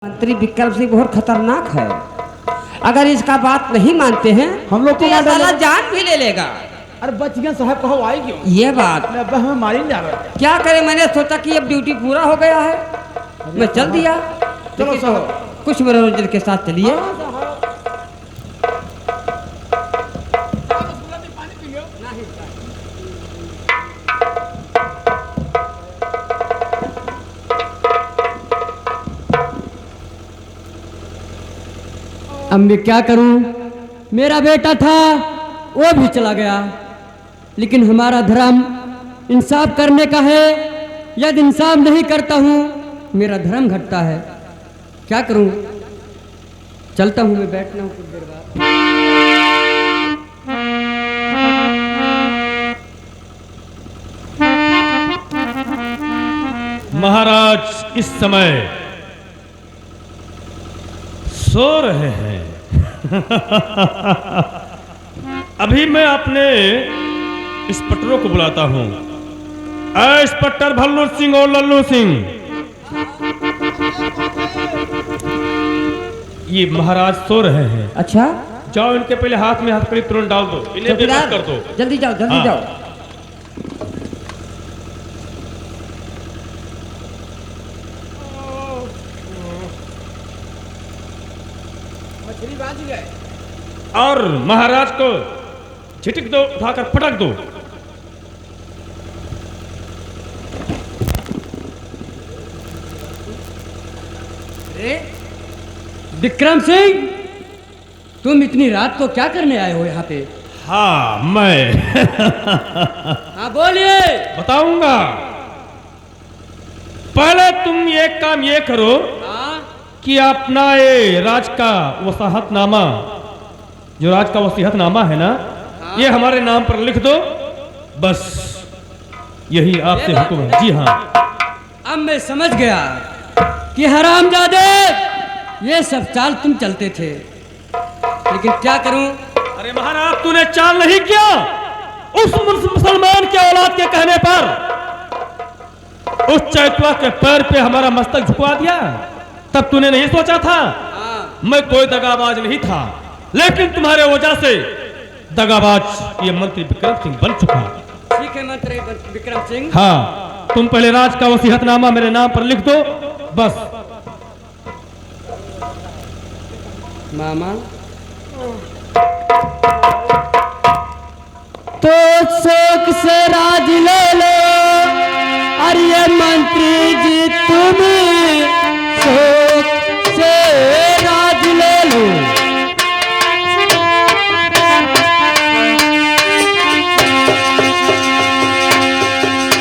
मंत्री विक्रम सिंह बहुत खतरनाक है। अगर इसका बात नहीं मानते हैं हम लोग तो ये साला जान भी ले लेगा। अरे बच गया साहब, कहो आई क्यों? ये बात हमें मारी नहीं जा रहा। क्या करें, मैंने सोचा कि अब ड्यूटी पूरा हो गया है, मैं चल दिया। चलो लेकिन साहब, कुछ मनोरंजन के साथ चलिए। अब मैं क्या करूं? मेरा बेटा था वो भी चला गया, लेकिन हमारा धर्म इंसाफ करने का है। यदि इंसाफ नहीं करता हूं मेरा धर्म घटता है। क्या करूं? चलता हूं, मैं बैठना हूं कुछ देर बाद। महाराज इस समय सो रहे हैं। अभी मैं अपने इंस्पेक्टरों को बुलाता हूं। इंस्पेक्टर भल्लू सिंह और लल्लू सिंह, ये महाराज सो रहे हैं। अच्छा, जाओ इनके पहले हाथ में हथकड़ी तुरंत डाल दो, इन्हें बेहोश कर दो। जल्दी जाओ, जल्दी हाँ। जाओ। और महाराज को झिटक दो, उठाकर पटक दो। विक्रम सिंह, तुम इतनी रात को क्या करने आए हो यहाँ पे? हाँ मैं हाँ बोलिए। बताऊंगा। पहले तुम एक काम ये करो कि अपना ये राज का वसाहतनामा, जो राज का वसीहतनामा है ना, ये हमारे नाम पर लिख दो। बस यही आपसे हुक्म है। जी हाँ। अब मैं समझ गया कि हरामजादे ये सब चाल तुम चलते थे, लेकिन क्या करूं? अरे महाराज, तूने चाल नहीं किया। उस मुसलमान के औलाद के कहने पर उस चैतवा के पैर पे हमारा मस्तक झुकवा दिया। तब तूने नहीं सोचा था? मैं कोई दगाबाज नहीं था, लेकिन तुम्हारे वजह से दगाबाज ये मंत्री विक्रम सिंह बन चुका। ठीक है मंत्री विक्रम सिंह। हाँ, तुम पहले राज का वसीहतनामा मेरे नाम पर लिख दो। बस। मामा तो शोक से राज ले लो। अरे मंत्री जी तुम शोक से राज ले लो।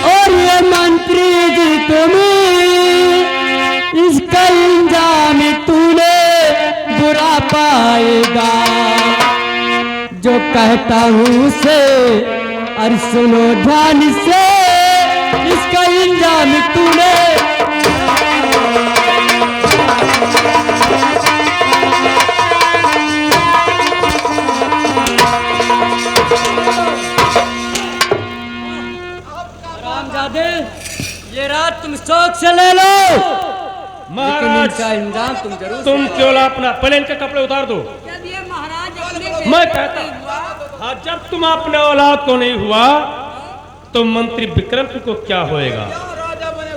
और ये मंत्री जी तुम इसका इंजाम तूने बुरा पाएगा। जो कहता हूँ से और सुनो ध्यान से, इसका इंजाम तूने रामजादे, ये रात तुम शौक से ले लो। महाराज, इसका इंजाम तुम जरूर। तुम केवल अपना पहले इनके कपड़े उतार दो। मैं कहता, हाँ, जब तुम अपने औलाद को नहीं हुआ तो मंत्री विक्रम सिंह को क्या होएगा?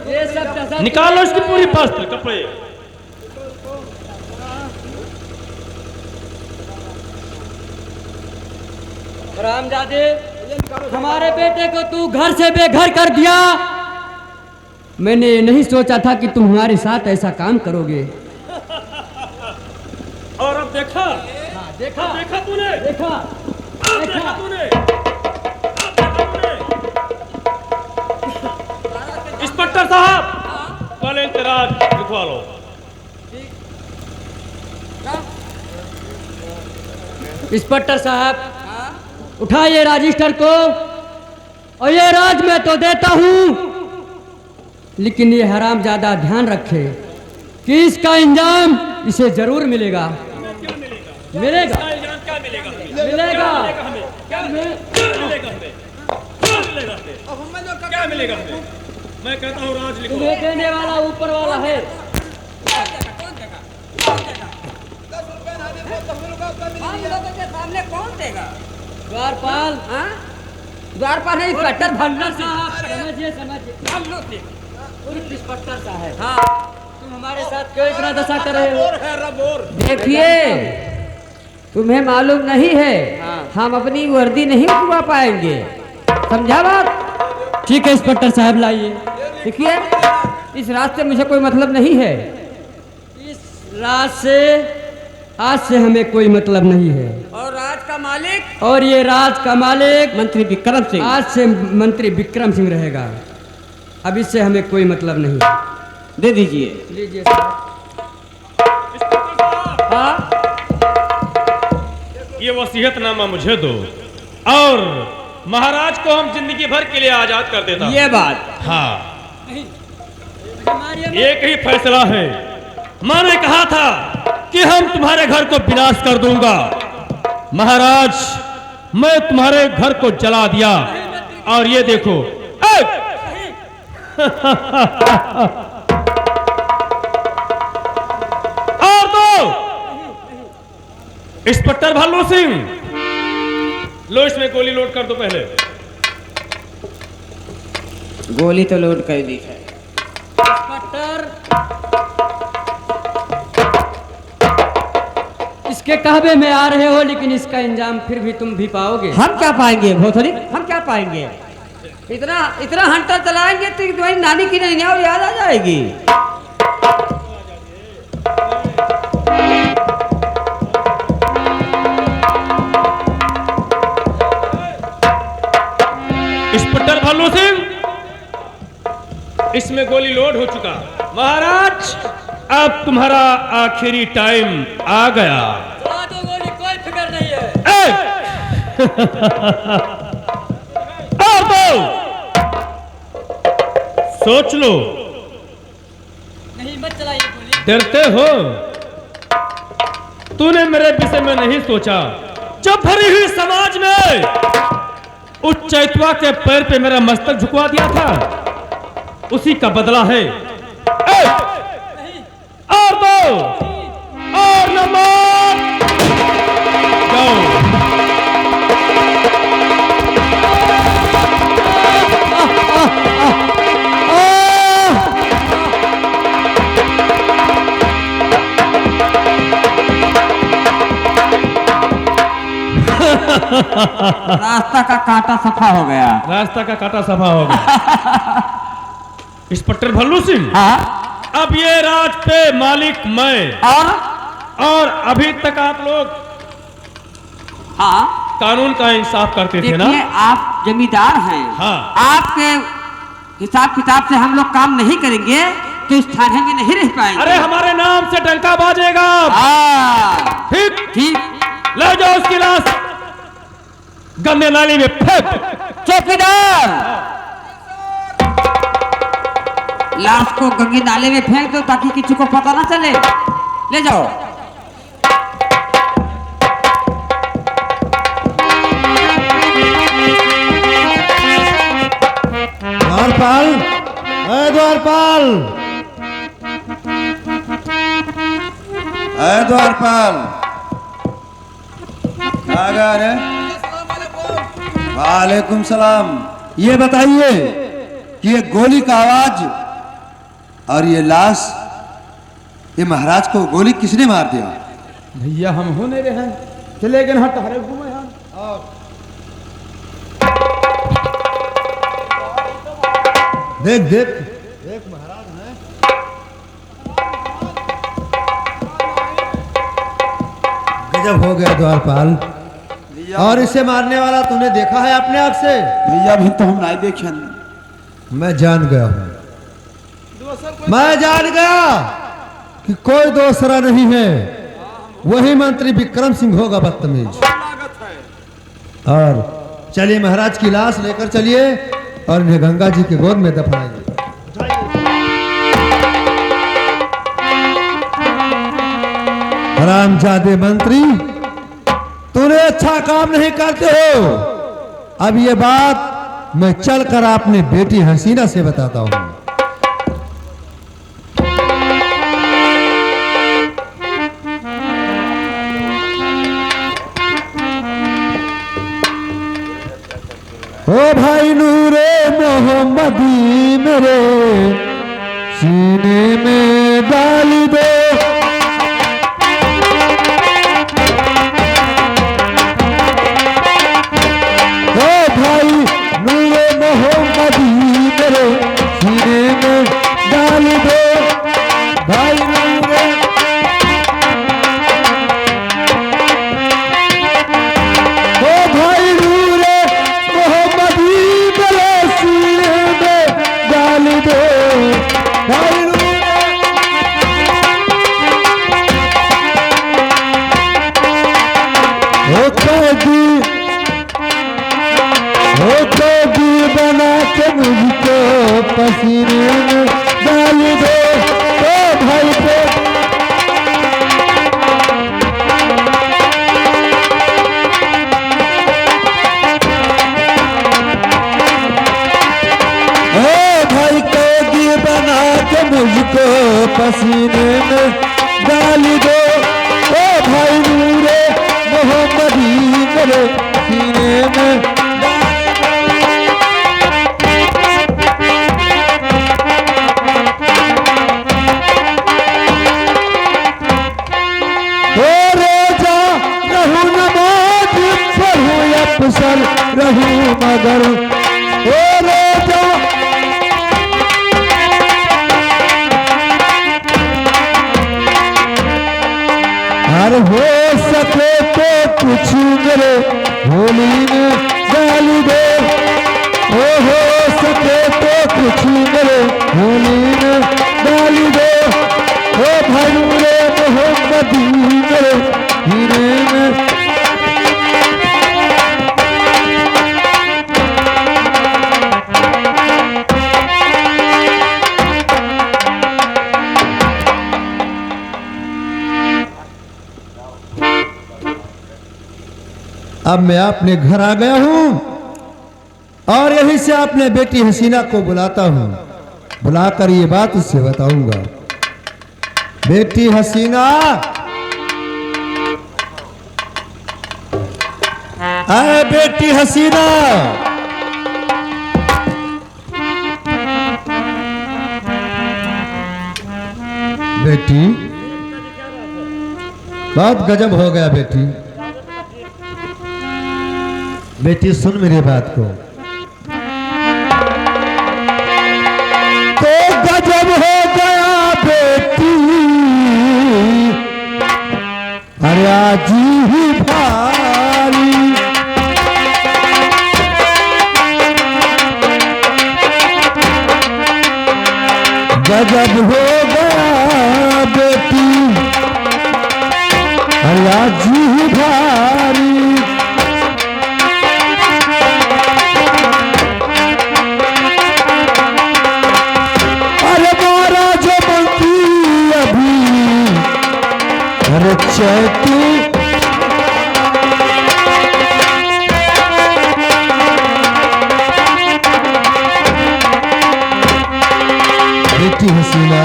ये सब निकालो इसकी पूरी पास्त्र कपड़े। रामजादे, हमारे बेटे को तू घर से बेघर कर दिया। मैंने नहीं सोचा था कि तुम हमारे साथ ऐसा काम करोगे। और अब देखा? देखा देखा तूने? देखा देखा तूने? इंस्पेक्टर साहब, पहले इंतराज लिखवा लो। इंस्पेक्टर साहब, उठाइए रजिस्टर को। और ये राज मैं तो देता हूं, लेकिन ये हरामजादा ध्यान रखे कि इसका इंजाम इसे जरूर मिलेगा। मिलेगा, क्या मिलेगा? मिलेगा। क्या मिलेगा? क्या मिलेगा? मैं कहता हूँ राज लिखो। तुम्हें देने वाला ऊपर वाला है। हम लोगों के सामने कौन देगा? द्वारपाल, हाँ? द्वारपाल नहीं, इंस्पेक्टर भल्ला साहब। समझिए समझिए, हम लोग थे। पुलिस इंस्पेक्टर साहब, हाँ, तुम हमारे साथ क्यों इतना दशा कर रहे हो? देखिए, तुम्हें मालूम नहीं है, हम अपनी वर्दी नहीं उतरवा पाएंगे, समझा बात? ठीक है इंस्पेक्टर साहब, लाइए। देखिए, इस रास्ते मुझे कोई मतलब नहीं है। इस रात से, आज से हमें कोई मतलब नहीं है। और राज का मालिक और ये राज का मालिक मंत्री विक्रम सिंह। आज से मंत्री विक्रम सिंह रहेगा। अब इससे हमें कोई मतलब नहीं। दे दीजिए। लीजिए साहब। हाँ, ये वसीयतनामा मुझे दो और महाराज को हम जिंदगी भर के लिए आजाद कर देता हूं। ये बात। हाँ, एक ही फैसला है। मैंने कहा था कि हम तुम्हारे घर को विनाश कर दूंगा। महाराज, मैं तुम्हारे घर को जला दिया और ये देखो। और दो। इंस्पेक्टर भल्लू सिंह, लो इसमें गोली लोड कर दो पहले। गोली तो लोड कर दी है। इंस्पेक्टर, इसके कहवे में आ रहे हो, लेकिन इसका इंजाम फिर भी तुम भी पाओगे। हम क्या पाएंगे भोसड़ी? हम क्या पाएंगे? इतना इतना हंटर चलाएंगे तो तुम्हारी नानी की नहीं और याद आ जाएगी। इंस्पेक्टर भल्लू सिंह, इसमें गोली लोड हो चुका। महाराज, अब तुम्हारा आखिरी टाइम आ गया। चला दो गोली, कोई फिक्र नहीं है। और दो। सोच लो। नहीं, मत चलाइए गोली। डरते हो? तूने मेरे विषय में नहीं सोचा। जब भरी हुई समाज में उस चैतवा के पैर पे मेरा मस्तक झुकवा दिया था, उसी का बदला है। और दो। और नंबर जाओ। रास्ता का कांटा सफा हो गया। रास्ता का कांटा सफा हो गया। इंस्पेक्टर भल्लू सिंह, हाँ, अब ये राज पे मालिक मैं। और अभी तक आप लोग हाँ, कानून का इंसाफ करते थे ना? देखिए, आप जमींदार हैं। हाँ। आपके हिसाब किताब से हम लोग काम नहीं करेंगे तो इस थाने में नहीं रह पाएंगे। अरे हमारे नाम से डंका बाजेगा। हाँ, ठीक, ठीक। ले जाओ उसकी लाश गंदे नाली में फेंक। चौकीदार, लाश को गंगे नाले में फेंक दो ताकि किसी को पता ना चले। ले जाओ। द्वारपाल, द्वारपाल, द्वारपाल, क्या गा रहे? वालेकुम सलाम। ये बताइए कि ये गोली का आवाज और ये लाश, ये महाराज को गोली किसने मार दिया? भैया हम हो नहीं रहे हैं, चले गए हट हरे घूमे हम। देख देख देख महाराज हैं। गजब हो गया द्वारपाल। और इसे मारने वाला तूने देखा है अपने आंख से? भैया भी तो हम नहीं देखे। मैं जान गया हूँ, मैं जान गया कि कोई दूसरा नहीं है, वही मंत्री विक्रम सिंह होगा बदतमीज। और चलिए महाराज की लाश लेकर चलिए और इन्हें गंगा जी के गोद में दफनाइए। हरामजादे मंत्री, तूने अच्छा काम नहीं करते हो। अब ये बात मैं चलकर अपनी बेटी हसीना से बताता हूं। भाई नूरे मोहम्मदी मेरे सीने में डाल दो। ओ भाई नूरे मोहम्मदी मेरे सीने में डाल दो। भाई नूरे ओ भाई नूरे मोहम्मदी मेरे सीने में डाल दो। भाई कैदी बना के मुझको पसीने में डाल दो। ओ भाई को भाई कैदी बना के मुझको पसीने में डाल दो। ओ भाई नूरे मोहम्मदी मेरे सीने में अफसर रहूं मगर ओ रोजा हर हो सके तो कुछ मेरे होली में डाल दो। हो सके तो कुछ मेरे होली में डाल दो। ओ भाई नूरे मोहम्मदी मेरे हीरे में अब मैं अपने घर आ गया हूं और यहीं से अपने बेटी हसीना को बुलाता हूं। बुलाकर ये बात उससे बताऊंगा। बेटी हसीना, अरे बेटी हसीना, बेटी बहुत गजब हो गया बेटी। बेटी सुन मेरी बात को। तो गजब हो गया बेटी, अरे आज ही भारी। गजब हो गया बेटी, अरे आज ही भारी। चैती बेटी हसीना,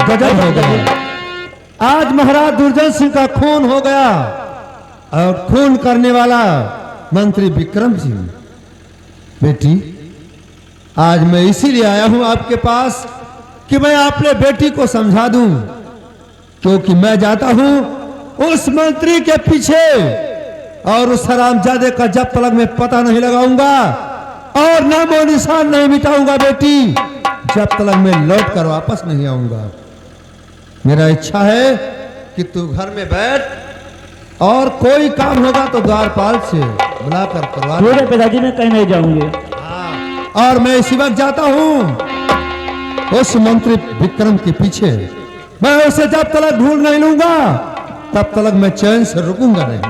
गजब हो गया। आज महाराज दुर्जन सिंह का खून हो गया और खून करने वाला मंत्री विक्रम सिंह। बेटी आज मैं इसीलिए आया हूं आपके पास कि मैं अपने बेटी को समझा दूं, क्योंकि मैं जाता हूं उस मंत्री के पीछे और उस हरामजादे का जब तक मैं पता नहीं लगाऊंगा और नामो निशान नहीं मिटाऊंगा बेटी, जब तक मैं लौट कर वापस नहीं आऊंगा। मेरा इच्छा है कि तू घर में बैठ और कोई काम होगा तो द्वारपाल से बुलाकर करवा। मेरे पिताजी मैं कहीं नहीं जाऊंगे। और मैं इसी वक्त जाता हूं उस मंत्री विक्रम के पीछे। मैं उसे जब तक ढूंढ नहीं लूंगा तब तक मैं चैन से रुकूंगा नहीं।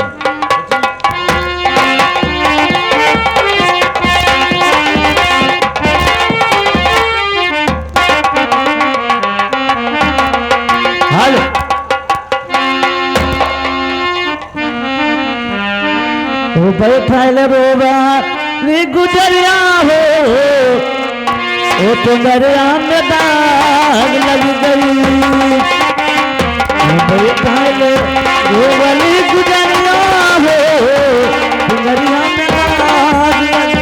बैठल रोबा गुजरिया हो, ओ तुम्हारिया में दाग लग गई। बैठल रोबली गुजरिया हो, तुम्हारिया में दाग लग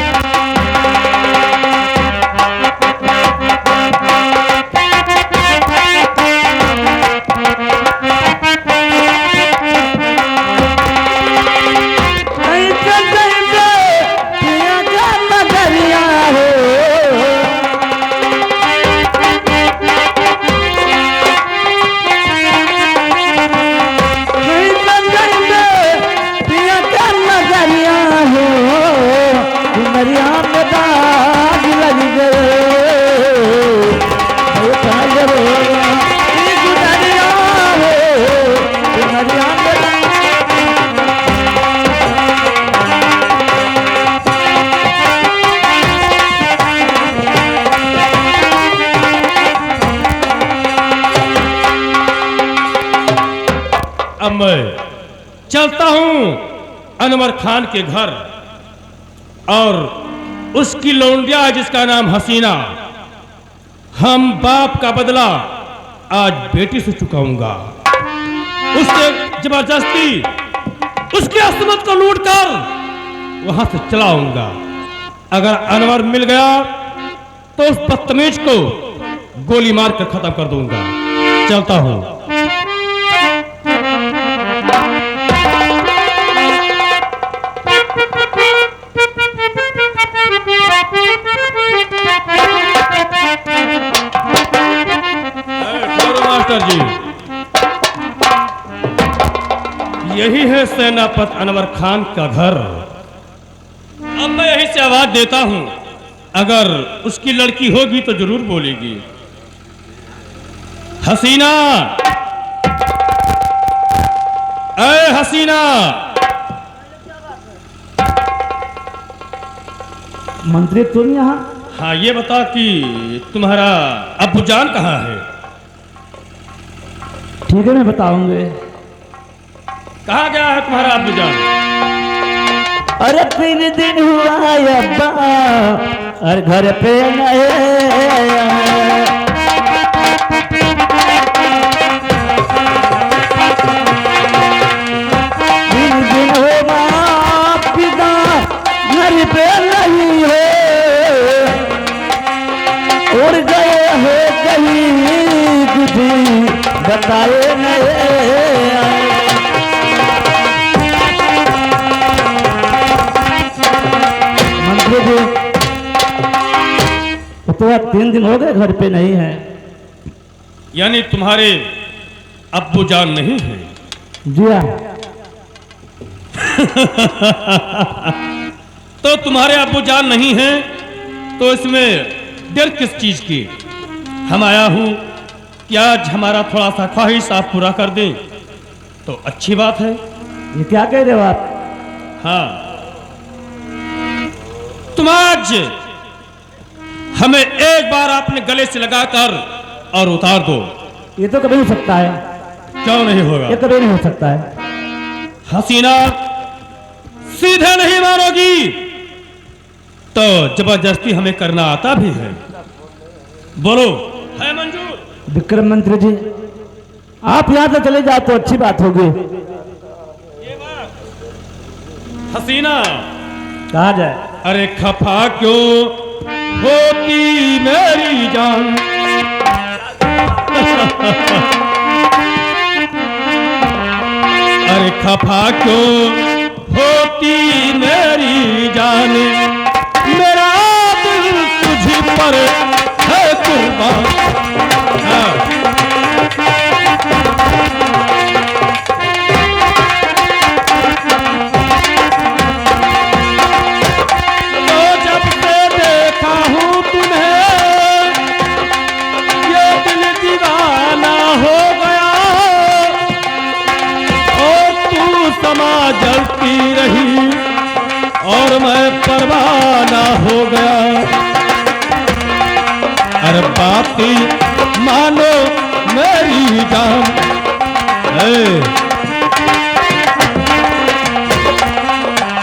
मैं चलता हूं अनवर खान के घर, और उसकी लौंडिया है जिसका नाम हसीना। हम बाप का बदला आज बेटी से चुकाऊंगा। उससे जबरदस्ती उसकी असमत को लूटकर वहां से चलाऊंगा। अगर अनवर मिल गया तो उस बदतमीज को गोली मारकर खत्म कर दूंगा। चलता हूं। मास्टर जी, यही है सेनापति अनवर खान का घर। अब मैं यहीं से आवाज देता हूं, अगर उसकी लड़की होगी तो जरूर बोलेगी। हसीना, अरे हसीना। मंत्री तुम यहाँ? हाँ, ये बता कि तुम्हारा अब्बूजान कहाँ है? ठीक है, मैं बताऊंगे। कहाँ गया है तुम्हारा अब्बूजान? अरे 3 दिन हुआ है अब्बा, और घर पे नहीं आया। 3 दिन हो बाप पिता घर पे नहीं है, उड़ गए हो कहीं कुछ बताए नहीं आए। तो 3 दिन हो गए घर पे नहीं है। यानी तुम्हारे अब्बूजान नहीं है? जी हाँ। तो तुम्हारे अब्बूजान नहीं है तो इसमें डर किस चीज की? हम आया हूं कि आज हमारा थोड़ा सा ख्वाहिश आप पूरा कर दें तो अच्छी बात है। ये क्या कह रहे हो आप? हाँ, तुम आज हमें एक बार अपने गले से लगाकर और उतार दो। ये तो कभी हो सकता है। क्यों नहीं होगा? ये कभी नहीं हो सकता है। हसीना, सीधे नहीं मारोगी तो जबरदस्ती हमें करना आता भी है। बोलो, है मंजूर? विक्रम मंत्री जी, आप यहाँ से चले जाओ तो अच्छी बात होगी। ये बात हसीना, कहा जाए? अरे खफा क्यों होती मेरी जान? अरे खफा क्यों होती मेरी जान? मेरा दिल तुझ पर है कुर्बान। जलती रही और मैं परवाना हो गया। अरे बात मानो मेरी जान,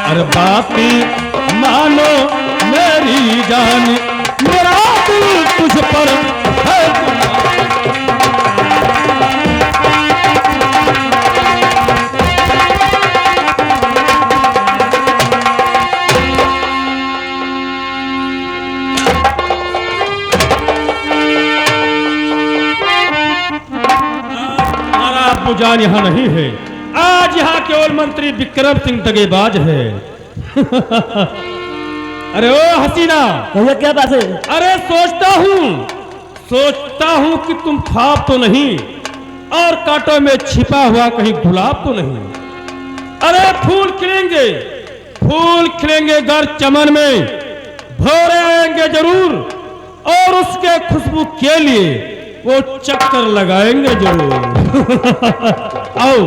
अरे बात मानो मेरी जान, मेरा दिल तुझ पर है। जान यहाँ नहीं है। आज यहाँ केवल मंत्री विक्रम सिंह दगेबाज है। अरे ओ हसीना, भैया क्या बात है? अरे सोचता हूँ कि तुम ख्वाब तो नहीं और कांटों में छिपा हुआ कहीं गुलाब तो नहीं। अरे फूल खिलेंगे घर चमन में, भोरे आएंगे जरूर और उसके खुशबू के लिए वो चक्कर लगाएंगे जरूर। आओ।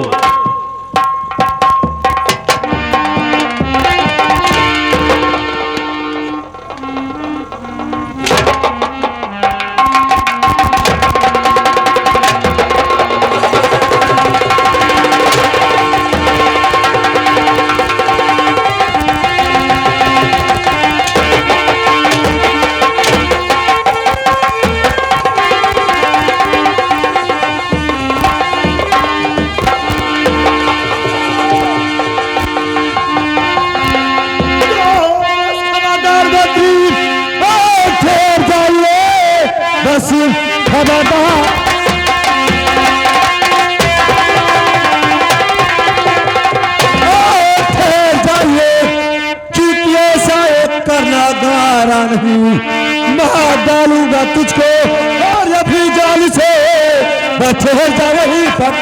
ठहर जा वहीं पर।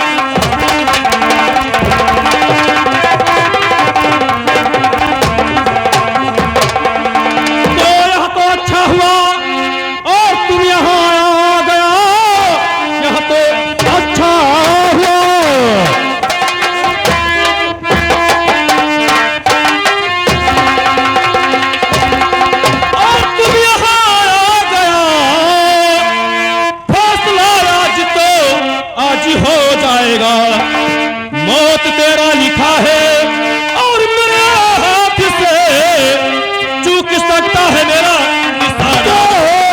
तो यह तो अच्छा हुआ और तुम यहाँ आ गया, यह तो अच्छा हुआ। और तुम यहाँ आ गया, फैसला आज तो आज ही हो जाएगा। मौत तेरा लिखा है और मेरे हाथ से चूक सकता है मेरा निशाना।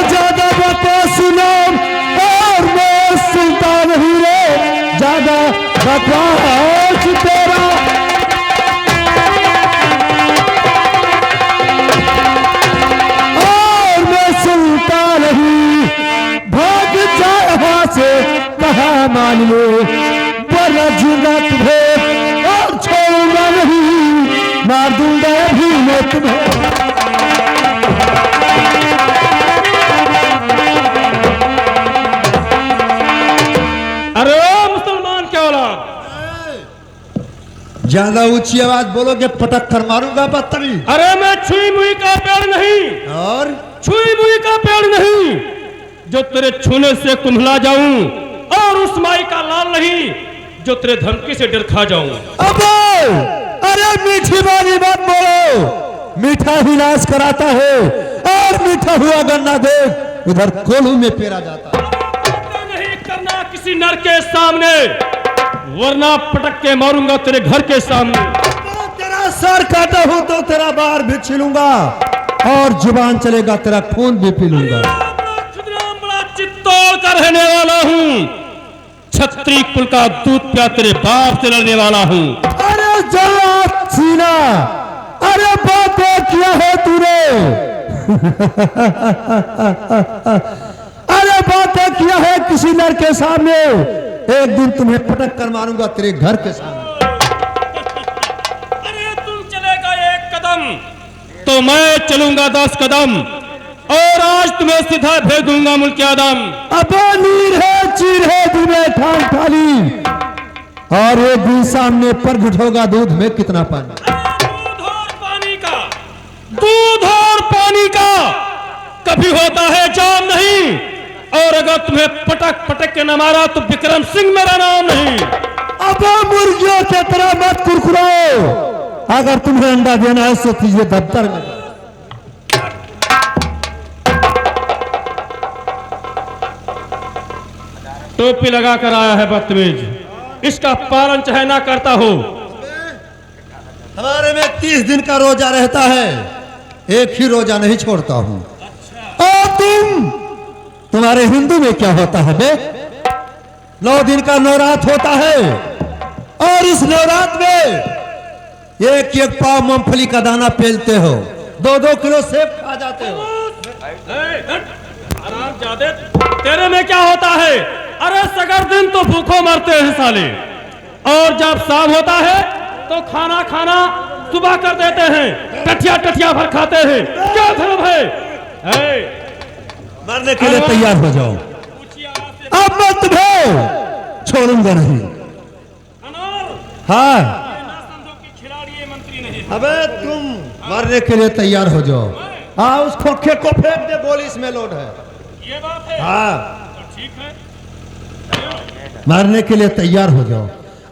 ज्यादा बकवास सुनो और मैं सुनता नहीं रे, ज्यादा बकवास तेरा। और मैं सुनता नहीं, भाग जा यहाँ से, कहा मान लो वरना जिंदा तुम्हें और छोड़ूंगा नहीं, मार दूंगा भी मैं तुम्हें। अरे ओ मुसलमान क्या औलाद, ज्यादा ऊंची आवाज बोलोगे पटक कर मारूंगा बदतमीज। अरे मैं छुई मुई का पेड़ नहीं, और छुई मुई का पेड़ नहीं जो तेरे छूने से कुम्हला जाऊं, और उस माई का लाल नहीं जो तेरे धमकी से डर खा जाऊं। अबे अरे मीठी वाली बात बोलो, मीठा ही नाश कराता है और मीठा हुआ गन्ना देख उधर कोल्हू में पेरा जाता है। नहीं करना किसी नर के सामने, वरना पटक के मारूंगा तेरे घर के सामने। तेरा सर काटा हूं तो तेरा बार भी छीलूंगा और जुबान चलेगा तेरा खून भी पी लूंगा। बड़ा चित्तौड़ का रहने वाला हूँ, छत्री कुल का दूध पिया तेरे बाप से लड़ने वाला हूँ। अरे जल्लाद सीना, अरे बातें किया है तूने अरे बातें किया है किसी नर के सामने, एक दिन तुम्हें पटक कर मारूंगा तेरे घर के सामने। अरे तुम चलेगा एक कदम तो मैं चलूंगा 10 कदम, और आज तुम्हें सीधा भेज दूंगा मुल्क आदम। अब नीर है चीर है तुम्हें ठान ठाली, और एक दिन सामने प्रगट होगा दूध में कितना पानी। दूध और पानी का, दूध और पानी का कभी होता है जाम नहीं, और अगर तुम्हें पटक पटक के न मारा तो विक्रम सिंह मेरा नाम नहीं। अब मुर्गियों की तरह मत कुरकुराओ, अगर तुम्हें अंडा देना है तो ये दफ्तर में। टोपी लगा कर आया है बदतमीज, इसका पालन चाहे ना करता हो। हमारे में 30 दिन का रोजा रहता है, एक ही रोजा नहीं छोड़ता हूँ। और तुम्हारे हिंदू में क्या होता है बे? 9 दिन का नवरात होता है, और इस नवरात में एक एक पाव मूंगफली का दाना पेलते हो, 2-2 किलो सेब खा जाते हो। आराम जादे, तेरे में क्या होता है? अरे सगर दिन तो भूखों मरते हैं साले, और जब शाम होता है तो खाना खाना सुबह कर देते हैं, टठिया टठिया भर खाते हैं। क्या धर्म है? मरने के लिए तैयार हो जाओ, अब मत भाओ, छोड़ूंगा नहीं। हाँ खिलाड़ी मंत्री नहीं। अबे तुम मरने के लिए तैयार हो जाओ। हाँ उस खोखे को फेंक दे, गोली इसमें लोड है। ये बात है। हाँ तो ठीक है, मरने के लिए तैयार हो जाओ।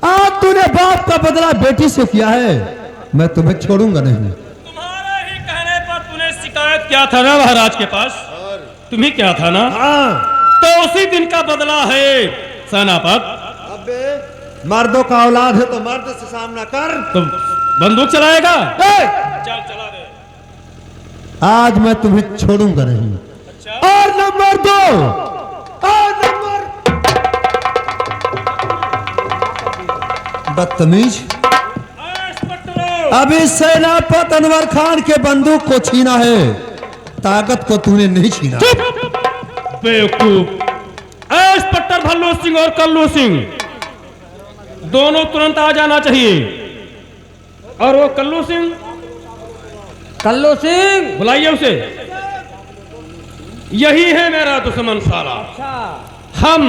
आज तूने बाप का बदला बेटी से किया है, मैं तुम्हें छोड़ूंगा नहीं। तुम्हारे ही कहने पर तूने शिकायत किया था ना महाराज के पास, तुम्हें क्या था ना? हाँ तो उसी दिन का बदला है सेनापत। अबे मर्दों का औलाद है तो मर्द से सामना कर। तो बंदूक चलाएगा? ए! चल चला दे। आज मैं तुम्हें छोड़ूंगा नहीं। और नंबर 2, और नंबर बदतमीज, अभी सेनापति अनवर खान के बंदूक को छीना है, ताकत को तूने नहीं छीना। बेवकूफ। इंस्पेक्टर भल्लू सिंह और कल्लू सिंह दोनों तुरंत आ जाना चाहिए। और वो कल्लू सिंह, कल्लू सिंह, बुलाइए उसे। यही है मेरा दुश्मन साला। अच्छा, हम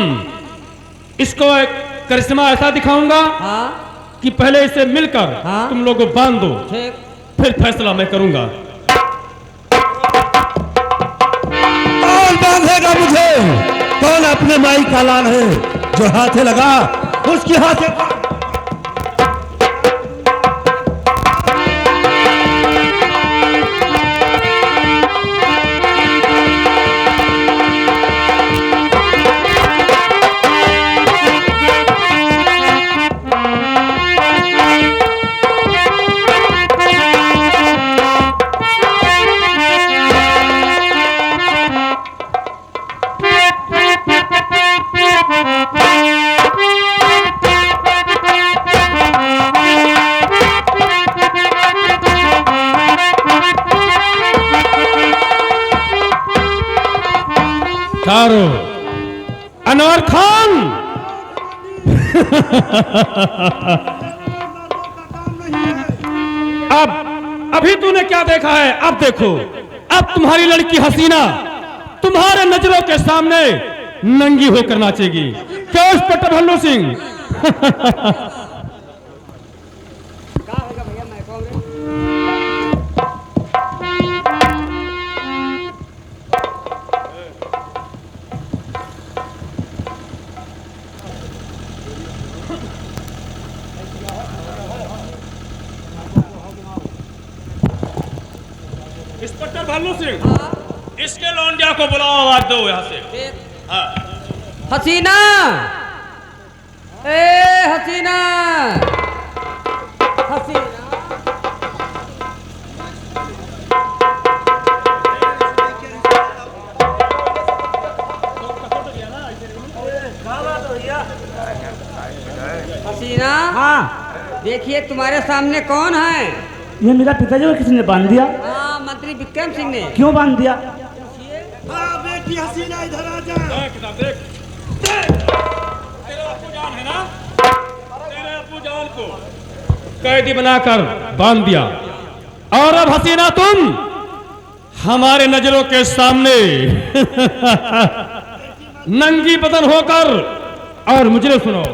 इसको एक करिश्मा ऐसा दिखाऊंगा हाँ कि पहले इसे मिलकर हाँ। तुम लोगों को बांध दो, ठीक। फिर फैसला मैं करूंगा। कौन बांधेगा मुझे? कौन अपने माई का लाल है जो हाथे लगा उसकी हाथे कारो अनवर खान अब अभी तूने क्या देखा है? अब देखो, अब तुम्हारी लड़की हसीना तुम्हारे नजरों के सामने नंगी होकर नाचेगी। क्या इंस्पेक्टर भल्लू सिंह? इंस्पेक्टर भल्लू सिंह, इसके लौंडिया को बुलाओ, आवाज दो यहाँ से। हाँ। हसीना, ए हसीना, हसीना। हसीना, हाँ, देखिए तुम्हारे सामने कौन है? ये मेरा पिताजी को किसने बांध दिया? हाँ, मंत्री विक्रम सिंह ने। क्यों बांध दिया? बेटी हसीना इधर आ जा। देख, तेरा अब्बू जान है ना, तेरे अब्बू जान को कैदी बनाकर बांध दिया, और अब हसीना तुम हमारे नजरों के सामने नंगी बदन होकर, और मुझे सुनो,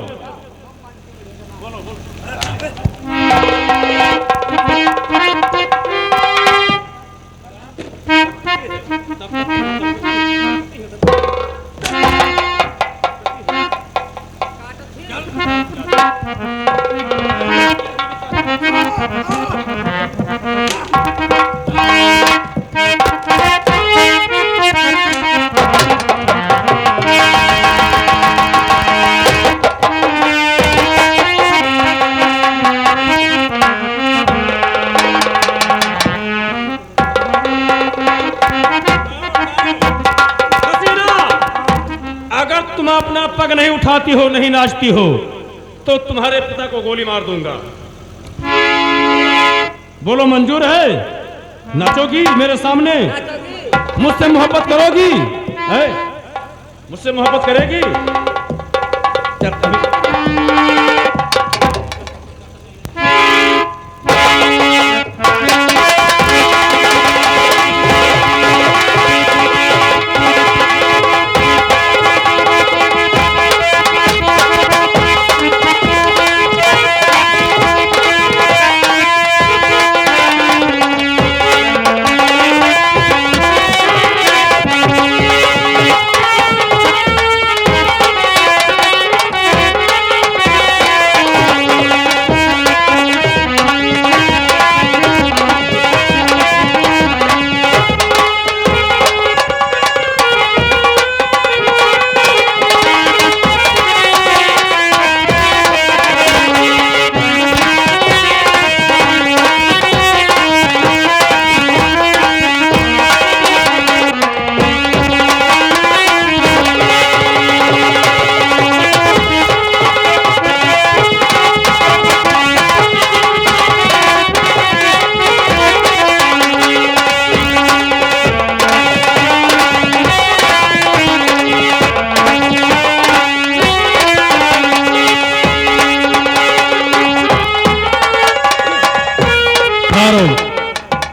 तुम अपना पग नहीं उठाती हो, नहीं नाचती हो, तो तुम्हारे पिता को गोली मार दूंगा। बोलो मंजूर है? नाचोगी मेरे सामने? मुझसे मोहब्बत करोगी? है? मुझसे मोहब्बत करेगी?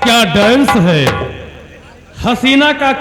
क्या डांस है हसीना का।